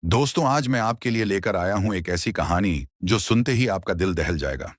दोस्तों, आज मैं आपके लिए लेकर आया हूं एक ऐसी कहानी जो सुनते ही आपका दिल दहल जाएगा।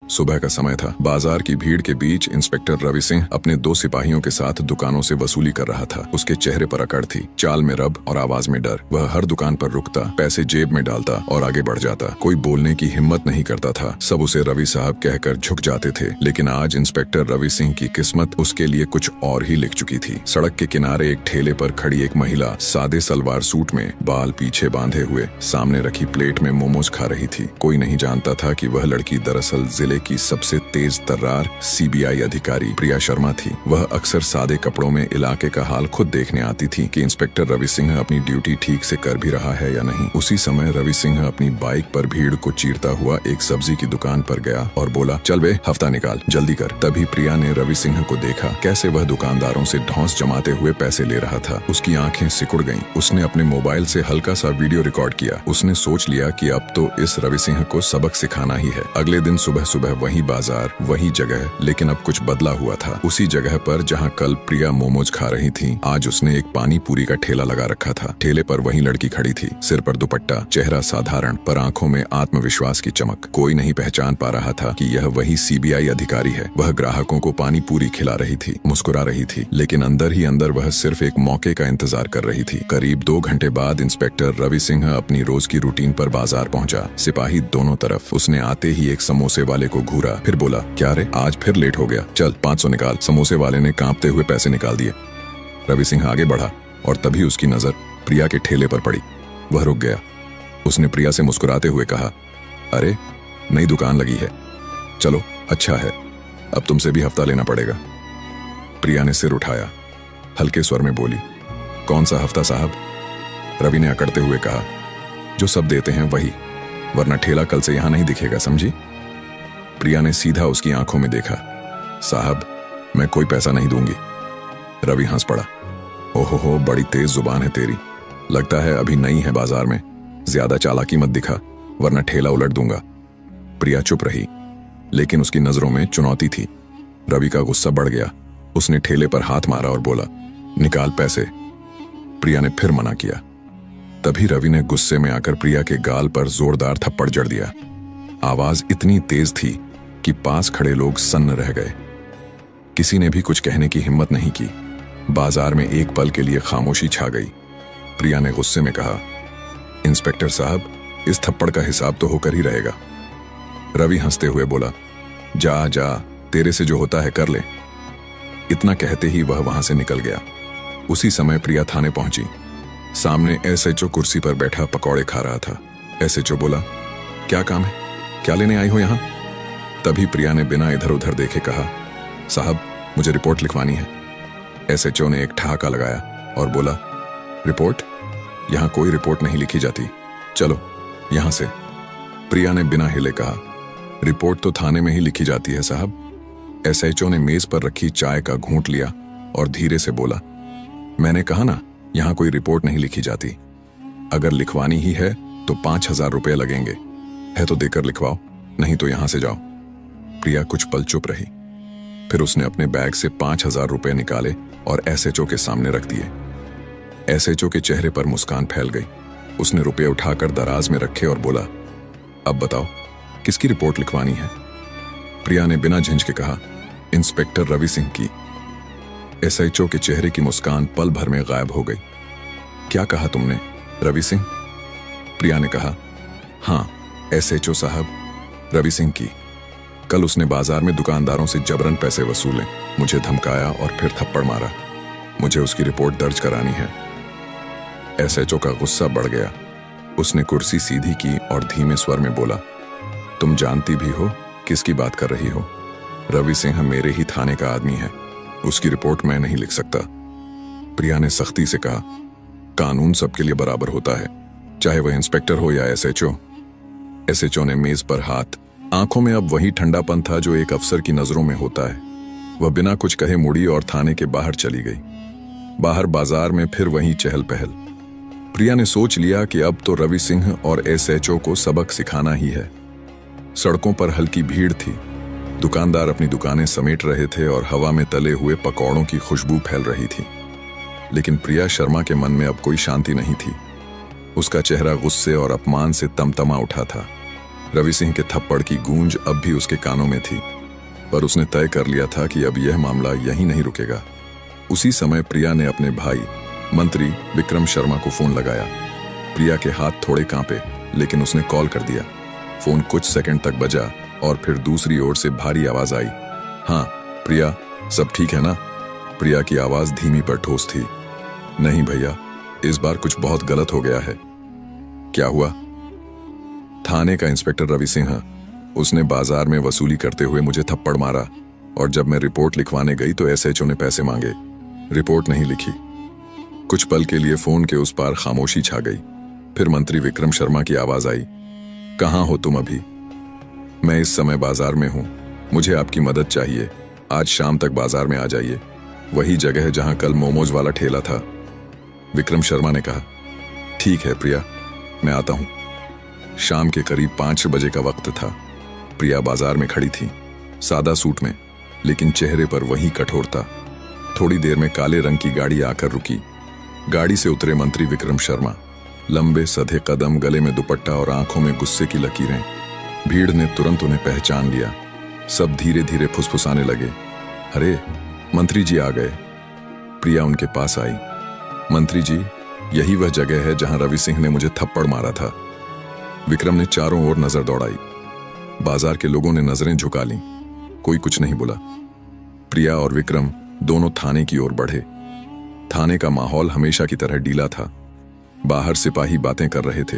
सुबह का समय था। बाजार की भीड़ के बीच इंस्पेक्टर रवि सिंह अपने दो सिपाहियों के साथ दुकानों से वसूली कर रहा था। उसके चेहरे पर अकड़ थी, चाल में रब और आवाज में डर। वह हर दुकान पर रुकता, पैसे जेब में डालता और आगे बढ़ जाता। कोई बोलने की हिम्मत नहीं करता था। सब उसे रवि साहब कहकर झुक जाते थे। लेकिन आज इंस्पेक्टर रवि सिंह की किस्मत उसके लिए कुछ और ही लिख चुकी थी। सड़क के किनारे एक ठेले पर खड़ी एक महिला सादे सलवार सूट में, बाल पीछे बांधे हुए, सामने रखी प्लेट में मोमोज खा रही थी। कोई नहीं जानता था कि वह लड़की दरअसल जिले की सबसे तेज तर्रार सीबीआई अधिकारी प्रिया शर्मा थी। वह अक्सर सादे कपड़ों में इलाके का हाल खुद देखने आती थी कि इंस्पेक्टर रवि सिंह अपनी ड्यूटी ठीक से कर भी रहा है या नहीं। उसी समय रवि सिंह अपनी बाइक पर भीड़ को चीरता हुआ एक सब्जी की दुकान पर गया और बोला, चल बे, हफ्ता निकाल, जल्दी कर। तभी प्रिया ने रवि सिंह को देखा, कैसे वह दुकानदारों से धौंस जमाते हुए पैसे ले रहा था। उसकी आंखें सिकुड़ गईं। उसने अपने मोबाइल से हल्का सा वीडियो रिकॉर्ड किया। उसने सोच लिया कि अब तो इस रवि सिंह को सबक सिखाना ही है। अगले दिन सुबह सुबह वही बाजार, वही जगह, लेकिन अब कुछ बदला हुआ था। उसी जगह पर जहां कल प्रिया मोमोज खा रही थी, आज उसने एक पानी पूरी का ठेला लगा रखा था। ठेले पर वही लड़की खड़ी थी, सिर पर दुपट्टा, चेहरा साधारण पर आंखों में आत्मविश्वास की चमक। कोई नहीं पहचान पा रहा था कि यह वही सीबीआई अधिकारी है। वह ग्राहकों को पानी पूरी खिला रही थी, मुस्कुरा रही थी, लेकिन अंदर ही अंदर वह सिर्फ एक मौके का इंतजार कर रही थी। करीब 2 घंटे बाद इंस्पेक्टर रवि सिंह अपनी रोज की रूटीन पर बाजार पहुंचा। सिपाही दोनों तरफ। उसने आते ही एक समोसे वाले को घूरा, फिर बोला, क्या रे, आज फिर लेट हो गया, चल 500 निकाल। समोसे वाले ने कांपते हुए पैसे निकाल दिए। रवि सिंह आगे बढ़ा और तभी उसकी नजर प्रिया के ठेले पर पड़ी। वह रुक गया। उसने प्रिया से मुस्कुराते हुए कहा, अरे, नई दुकान लगी है, चलो अच्छा है, अब तुमसे भी हफ्ता लेना पड़ेगा। प्रिया ने सिर उठाया, हल्के स्वर में बोली, कौन सा हफ्ता साहब? रवि ने अकड़ते हुए कहा, जो सब देते हैं वही, वरना ठेला कल से यहां नहीं दिखेगा, समझी? प्रिया ने सीधा उसकी आंखों में देखा, साहब, मैं कोई पैसा नहीं दूंगी। रवि हंस पड़ा, ओहो, बड़ी तेज जुबान है तेरी, लगता है अभी नई है बाजार में, ज्यादा चालाकी मत दिखा वरना ठेला उलट दूंगा। प्रिया चुप रही, लेकिन उसकी नजरों में चुनौती थी। रवि का गुस्सा बढ़ गया। उसने ठेले पर हाथ मारा और बोला, निकाल पैसे। प्रिया ने फिर मना किया। तभी रवि ने गुस्से में आकर प्रिया के गाल पर जोरदार थप्पड़ जड़ दिया। आवाज इतनी तेज थी कि पास खड़े लोग सन्न रह गए। किसी ने भी कुछ कहने की हिम्मत नहीं की। बाजार में एक पल के लिए खामोशी छा गई। प्रिया ने गुस्से में कहा, इंस्पेक्टर साहब, इस थप्पड़ का हिसाब तो होकर ही रहेगा। रवि हंसते हुए बोला, जा जा, तेरे से जो होता है कर ले। इतना कहते ही वह वहां से निकल गया। उसी समय प्रिया थाने पहुंची। सामने एसएचओ कुर्सी पर बैठा पकौड़े खा रहा था। एसएचओ बोला, क्या काम है, क्या लेने आई हो यहां? तभी प्रिया ने बिना इधर उधर देखे कहा, साहब, मुझे रिपोर्ट लिखवानी है। एसएचओ ने एक ठहाका लगाया और बोला, रिपोर्ट? यहां कोई रिपोर्ट नहीं लिखी जाती, चलो यहां से। प्रिया ने बिना हिले कहा, रिपोर्ट तो थाने में ही लिखी जाती है साहब। एसएचओ ने मेज पर रखी चाय का घूंट लिया और धीरे से बोला, मैंने कहा ना, यहां कोई रिपोर्ट नहीं लिखी जाती। अगर लिखवानी ही है तो 5000 रुपये लगेंगे, है तो देकर लिखवाओ, नहीं तो यहां से जाओ। प्रिया कुछ पल चुप रही, फिर उसने अपने बैग से 5000 रुपये निकाले और एसएचओ के सामने रख दिए। एसएचओ के चेहरे पर मुस्कान फैल गई। उसने रुपये उठाकर दराज में रखे और बोला, अब बताओ, किसकी रिपोर्ट लिखवानी है? प्रिया ने बिना झिझके कहा, इंस्पेक्टर रवि सिंह की। एसएचओ के चेहरे की मुस्कान पल भर में गायब हो गई। क्या कहा तुमने, रवि सिंह? प्रिया ने कहा, हाँ एसएचओ साहब, रवि सिंह की। कल उसने बाजार में दुकानदारों से जबरन पैसे वसूले, मुझे धमकाया और फिर थप्पड़ मारा। मुझे उसकी रिपोर्ट दर्ज करानी है। एसएचओ का गुस्सा बढ़ गया। उसने कुर्सी सीधी की और धीमे स्वर में बोला, तुम जानती भी हो किसकी बात कर रही हो। रवि सिंह मेरे ही थाने का आदमी है, उसकी रिपोर्ट मैं नहीं लिख सकता। प्रिया ने सख्ती से कहा, कानून सबके लिए बराबर होता है, चाहे वह इंस्पेक्टर हो या एसएचओ। एसएचओ ने मेज पर हाथ, आंखों में अब वही ठंडापन था जो एक अफसर की नजरों में होता है। वह बिना कुछ कहे मुड़ी और थाने के बाहर चली गई। बाहर बाजार में फिर वही चहल पहल। प्रिया ने सोच लिया कि अब तो रवि सिंह और एसएचओ को सबक सिखाना ही है। सड़कों पर हल्की भीड़ थी। दुकानदार अपनी दुकानें समेट रहे थे और हवा में तले हुए पकौड़ों की खुशबू फैल रही थी। लेकिन प्रिया शर्मा के मन में अब कोई शांति नहीं थी। उसका चेहरा गुस्से और अपमान से तमतमा उठा था। रवि सिंह के थप्पड़ की गूंज अब भी उसके कानों में थी, पर उसने तय कर लिया था कि अब यह मामला यहीं नहीं रुकेगा। उसी समय प्रिया ने अपने भाई मंत्री विक्रम शर्मा को फोन लगाया। प्रिया के हाथ थोड़े कांपे, लेकिन उसने कॉल कर दिया। फोन कुछ सेकंड तक बजा और फिर दूसरी ओर से भारी आवाज आई। हाँ प्रिया, सब ठीक है ना? प्रिया की आवाज धीमी पर ठोस थी। नहीं भैया, इस बार कुछ बहुत गलत हो गया है। क्या हुआ? थाने का इंस्पेक्टर रवि सिंह, उसने बाजार में वसूली करते हुए मुझे थप्पड़ मारा, और जब मैं रिपोर्ट लिखवाने गई तो एसएचओ ने पैसे मांगे। रिपोर्ट नहीं लिखी। कुछ पल के लिए फोन के उस पार खामोशी छा गई। फिर मंत्री विक्रम शर्मा की आवाज आई। कहाँ हो तुम अभी? मैं इस समय बाजार में हूं, मुझे आपकी मदद चाहिए। आज शाम तक बाजार में आ जाइए, वही जगह है जहां कल मोमोज वाला ठेला था। विक्रम शर्मा ने कहा, ठीक है प्रिया, मैं आता हूं। शाम के करीब 5 बजे का वक्त था। प्रिया बाजार में खड़ी थी, सादा सूट में, लेकिन चेहरे पर वही कठोरता। थोड़ी देर में काले रंग की गाड़ी आकर रुकी। गाड़ी से उतरे मंत्री विक्रम शर्मा। लंबे सधे कदम, गले में दुपट्टा और आंखों में गुस्से की लकीरें। भीड़ ने तुरंत उन्हें पहचान लिया। सब धीरे धीरे फुसफुसाने लगे, अरे मंत्री जी आ गए। प्रिया उनके पास आई। मंत्री जी, यही वह जगह है जहां रवि सिंह ने मुझे थप्पड़ मारा था। विक्रम ने चारों ओर नजर दौड़ाई। बाजार के लोगों ने नजरें झुका लीं। कोई कुछ नहीं बोला। प्रिया और विक्रम दोनों थाने की ओर बढ़े। थाने का माहौल हमेशा की तरह ढीला था। बाहर सिपाही बातें कर रहे थे,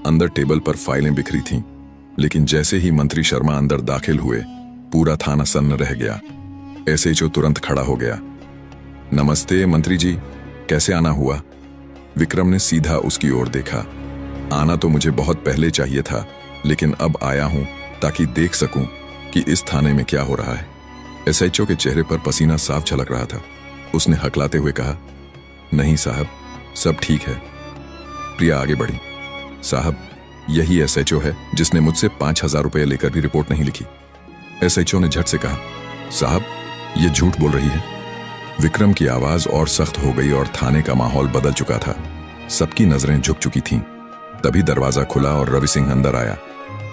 अंदर टेबल पर फाइलें बिखरी थीं। लेकिन जैसे ही मंत्री शर्मा अंदर दाखिल हुए, पूरा थाना सन्न रह गया। एसएचओ तुरंत खड़ा हो गया। नमस्ते मंत्री जी, कैसे आना हुआ? विक्रम ने सीधा उसकी ओर देखा। आना तो मुझे बहुत पहले चाहिए था, लेकिन अब आया हूं ताकि देख सकूं कि इस थाने में क्या हो रहा है। एसएचओ के चेहरे पर पसीना साफ झलक रहा था। उसने हकलाते हुए कहा, नहीं साहब, सब ठीक है। प्रिया आगे बढ़ी। साहब, यही एसएचओ है जिसने मुझसे 5,000 रुपये लेकर भी रिपोर्ट नहीं लिखी। एसएचओ ने झट से कहा, साहब, ये झूठ बोल रही है। विक्रम की आवाज और सख्त हो गई और थाने का माहौल बदल चुका था। सबकी नजरें झुक चुकी थीं। तभी दरवाजा खुला और रवि सिंह अंदर आया।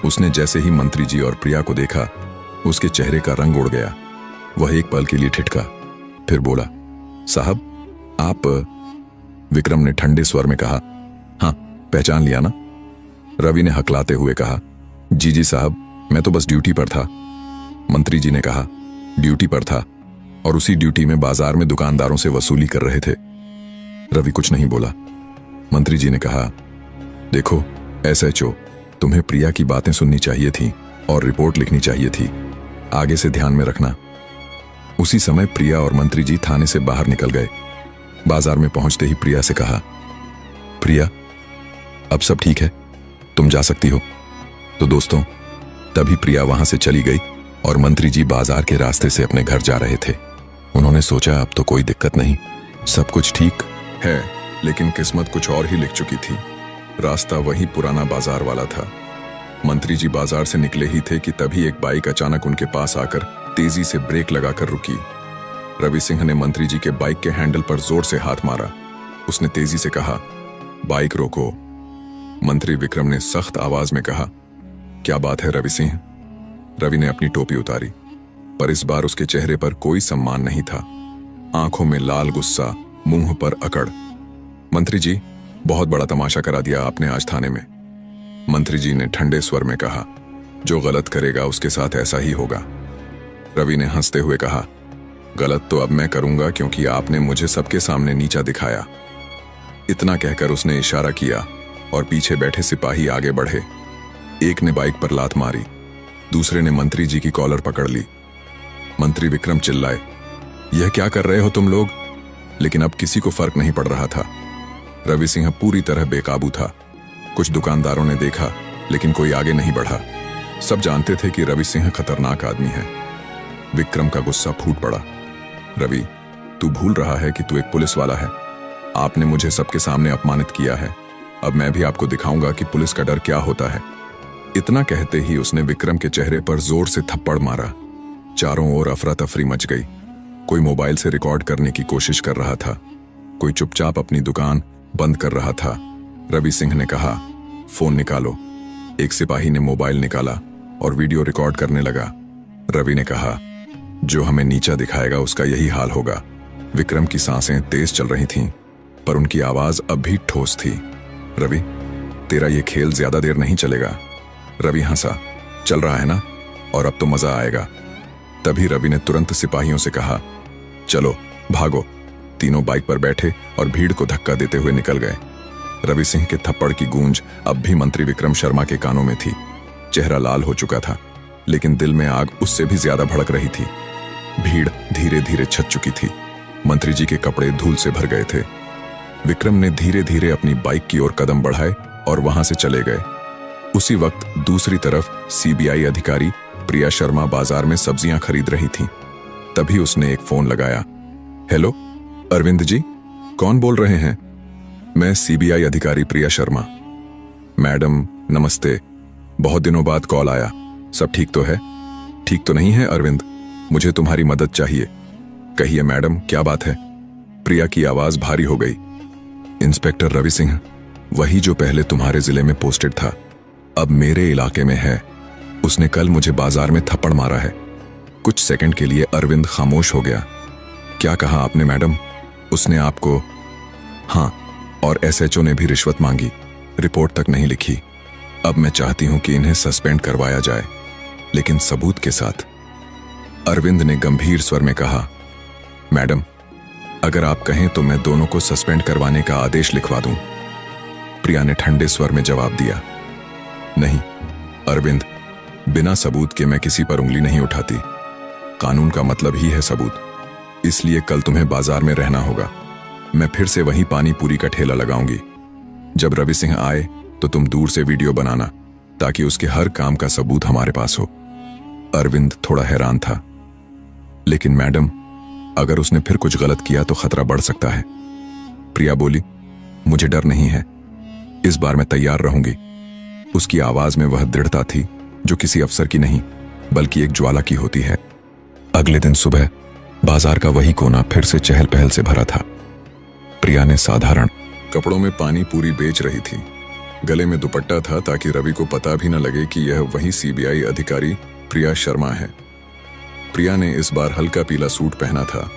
उसने जैसे ही मंत्री जी और प्रिया को देखा, उसके चेहरे का रंग उड़ गया। वह एक पल के लिए ठिठका, फिर बोला, साहब आप? विक्रम ने ठंडे स्वर में कहा, हाँ, पहचान लिया ना? रवि ने हकलाते हुए कहा, जी जी साहब, मैं तो बस ड्यूटी पर था। मंत्री जी ने कहा, ड्यूटी पर था, और उसी ड्यूटी में बाजार में दुकानदारों से वसूली कर रहे थे। रवि कुछ नहीं बोला। मंत्री जी ने कहा, देखो एसएचओ, तुम्हें प्रिया की बातें सुननी चाहिए थी और रिपोर्ट लिखनी चाहिए थी। आगे से ध्यान में रखना। उसी समय प्रिया और मंत्री जी थाने से बाहर निकल गए। बाजार में पहुंचते ही प्रिया से कहा, प्रिया, अब सब ठीक है, तुम जा सकती हो। तो दोस्तों, तभी प्रिया वहां से चली गई और मंत्री जी बाजार के रास्ते से अपने घर जा रहे थे। उन्होंने सोचा अब तो कोई दिक्कत नहीं, सब कुछ ठीक है। लेकिन किस्मत कुछ और ही लिख चुकी थी। रास्ता वही पुराना बाजार वाला था। मंत्री जी बाजार से निकले ही थे कि तभी एक बाइक अचानक उनके पास आकर तेजी से ब्रेक लगाकर रुकी। रवि सिंह ने मंत्री जी के बाइक के हैंडल पर जोर से हाथ मारा। उसने तेजी से कहा, बाइक रोको। मंत्री विक्रम ने सख्त आवाज में कहा, क्या बात है रवि सिंह? रवि ने अपनी टोपी उतारी, पर इस बार उसके चेहरे पर कोई सम्मान नहीं था। आंखों में लाल गुस्सा, मुंह पर अकड़। मंत्री जी, बहुत बड़ा तमाशा करा दिया आपने आज थाने में। मंत्री जी ने ठंडे स्वर में कहा, जो गलत करेगा उसके साथ ऐसा ही होगा। रवि ने हंसते हुए कहा, गलत तो अब मैं करूंगा क्योंकि आपने मुझे सबके सामने नीचा दिखाया। इतना कहकर उसने इशारा किया और पीछे बैठे सिपाही आगे बढ़े। एक ने बाइक पर लात मारी, दूसरे ने मंत्री जी की कॉलर पकड़ ली। मंत्री विक्रम चिल्लाए, यह क्या कर रहे हो तुम लोग? लेकिन अब किसी को फर्क नहीं पड़ रहा था। रवि सिंह पूरी तरह बेकाबू था। कुछ दुकानदारों ने देखा, लेकिन कोई आगे नहीं बढ़ा। सब जानते थे कि रवि सिंह खतरनाक आदमी है। विक्रम का गुस्सा फूट पड़ा। रवि, तू भूल रहा है कि तू एक पुलिस वाला है। आपने मुझे सबके सामने अपमानित किया है। अब मैं भी आपको दिखाऊंगा कि पुलिस का डर क्या होता है। इतना कहते ही उसने विक्रम के चेहरे पर जोर से थप्पड़ मारा। चारों ओर अफरा तफरी मच गई। कोई मोबाइल से रिकॉर्ड करने की कोशिश कर रहा था, कोई चुपचाप अपनी दुकान बंद कर रहा था। रवि सिंह ने कहा, फोन निकालो। एक सिपाही ने मोबाइल निकाला और वीडियो रिकॉर्ड करने लगा। रवि ने कहा, जो हमें नीचा दिखाएगा उसका यही हाल होगा। विक्रम की सांसें तेज चल रही थीं, पर उनकी आवाज अब भी ठोस थी। रवि, तेरा ये खेल ज्यादा देर नहीं चलेगा। रवि हंसा, चल रहा है ना, और अब तो मजा आएगा। तभी रवि ने तुरंत सिपाहियों से कहा, चलो भागो। तीनों बाइक पर बैठे और भीड़ को धक्का देते हुए निकल गए। रवि सिंह के थप्पड़ की गूंज अब भी मंत्री विक्रम शर्मा के कानों में थी। चेहरा लाल हो चुका था, लेकिन दिल में आग उससे भी ज्यादा भड़क रही थी। भीड़ धीरे धीरे छट चुकी थी। मंत्री जी के कपड़े धूल से भर गए थे। विक्रम ने धीरे धीरे अपनी बाइक की ओर कदम बढ़ाए और वहां से चले गए। उसी वक्त दूसरी तरफ सीबीआई अधिकारी प्रिया शर्मा बाजार में सब्जियां खरीद रही थी। तभी उसने एक फोन लगाया। हेलो अरविंद जी, कौन बोल रहे हैं? मैं सीबीआई अधिकारी प्रिया शर्मा। मैडम नमस्ते, बहुत दिनों बाद कॉल आया। सब ठीक तो है? ठीक तो नहीं है अरविंद, मुझे तुम्हारी मदद चाहिए। कहिए मैडम, क्या बात है? प्रिया की आवाज भारी हो गई। इंस्पेक्टर रवि सिंह, वही जो पहले तुम्हारे जिले में पोस्टेड था, अब मेरे इलाके में है। उसने कल मुझे बाजार में थप्पड़ मारा है। कुछ सेकंड के लिए अरविंद खामोश हो गया। क्या कहा आपने मैडम? उसने आपको? हाँ, और एसएचओ ने भी रिश्वत मांगी, रिपोर्ट तक नहीं लिखी। अब मैं चाहती हूं कि इन्हें सस्पेंड करवाया जाए, लेकिन सबूत के साथ। अरविंद ने गंभीर स्वर में कहा, मैडम अगर आप कहें तो मैं दोनों को सस्पेंड करवाने का आदेश लिखवा दूं। प्रिया ने ठंडे स्वर में जवाब दिया, नहीं अरविंद, बिना सबूत के मैं किसी पर उंगली नहीं उठाती। कानून का मतलब ही है सबूत। इसलिए कल तुम्हें बाजार में रहना होगा। मैं फिर से वहीं पानी पूरी का ठेला लगाऊंगी। जब रवि सिंह आए तो तुम दूर से वीडियो बनाना, ताकि उसके हर काम का सबूत हमारे पास हो। अरविंद थोड़ा हैरान था। लेकिन मैडम, अगर उसने फिर कुछ गलत किया तो खतरा बढ़ सकता है। प्रिया बोली, मुझे डर नहीं है, इस बार मैं तैयार रहूंगी। उसकी आवाज में वह दृढ़ता थी जो किसी अफसर की नहीं, बल्कि एक ज्वाला की होती है। अगले दिन सुबह बाजार का वही कोना फिर से चहल पहल से भरा था। प्रिया ने साधारण कपड़ों में पानी पूरी बेच रही थी। गले में दुपट्टा था ताकि रवि को पता भी न लगे कि यह वही सीबीआई अधिकारी प्रिया शर्मा है। प्रिया ने इस बार हल्का पीला सूट पहना था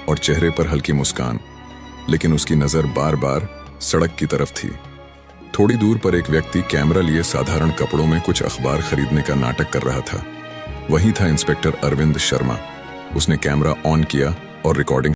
और चेहरे पर हल्की मुस्कान, लेकिन उसकी नजर बार बार सड़क की तरफ थी। थोड़ी दूर पर एक व्यक्ति कैमरा लिए साधारण कपड़ों में कुछ अखबार खरीदने का नाटक कर रहा था। वही था इंस्पेक्टर अरविंद शर्मा। उसने कैमरा ऑन किया और रिकॉर्डिंग